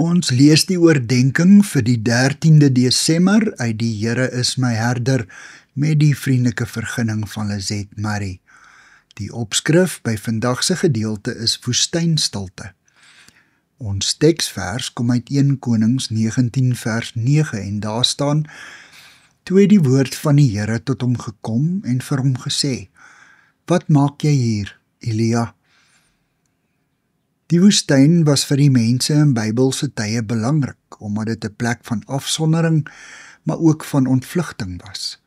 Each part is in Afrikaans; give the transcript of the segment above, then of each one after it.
Ons lees die oordenking vir die 13de Desember uit die Here is my herder met die vriendelike vergunning van Lizet Marie. Die opskrif by vandag se gedeelte is woestynstilte. Ons teksvers kom uit 1 Konings 19 vers 9 en daar staan: Toe het die woord van die Here tot hom gekom en vir hom gesê: Wat maak jy hier, Elia? Die woestyn was vir die mense in Bybelse tye belangrik, omdat dit 'n plek van afsondering, maar ook van ontvlugting was.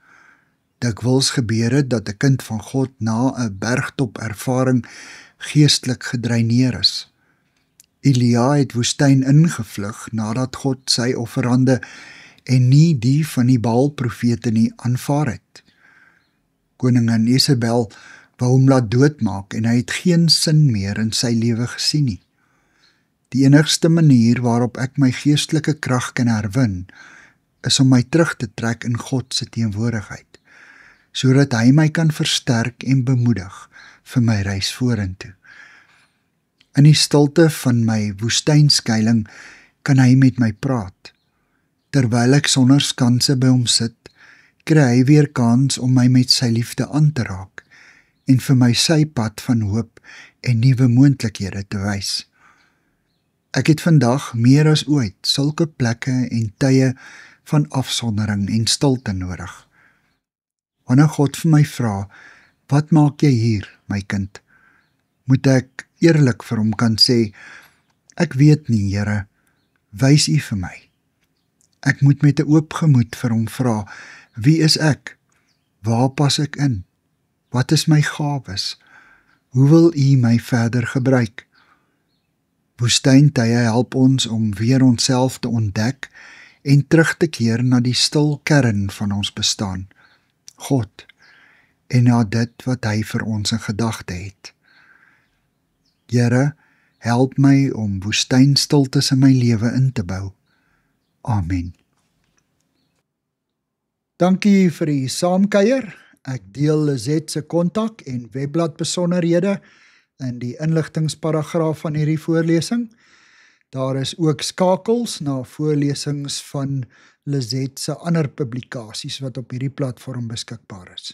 Dikwels gebeur dit dat 'n kind van God na 'n bergtop ervaring geestelik gedreineer is. Elia het woestyn ingevlug nadat God sy offerande en nie die van die Baal-profete nie aanvaar het. Koningin Isabel wou hom laat doodmaak en hy het geen sin meer in sy lewe gesien nie. Die enigste manier waarop ek my geestelike krag kan herwin, is om my terug te trek in God se teenwoordigheid, sodat hy my kan versterk en bemoedig vir my reis vorentoe. In die stilte van my woestynskuiling kan hy met my praat. Terwyl ek sonder skanse by hom sit, kry hy weer kans om my met sy liefde aan te raak en vir my sy pad van hoop en nuwe moontlikhede te wys. Ek het vandag meer as ooit sulke plekke en tye van afsondering en stilte nodig. Wanneer God vir my vra, wat maak jy hier, my kind? Moet ek eerlik vir hom kan sê, ek weet nie, Here, wys U vir my. Ek moet met 'n oop gemoed vir hom vra, wie is ek? Waar pas ek in? Wat is my gawes? Hoe wil U my verder gebruik? Woestyntye help ons om weer onsself te ontdek en terug te keer na die stil kern van ons bestaan, God, en na dit wat hy vir ons in gedagte het. Here, help my om woestynstiltes in my lewe in te bou. Amen. Dankie vir die saamkuier. Ek deel Lizet se kontak en webblad besonderhede in die inligtingsparagraaf van hierdie voorlesing. Daar is ook skakels na voorlesings van Lizet se ander publikasies wat op hierdie platform beskikbaar is.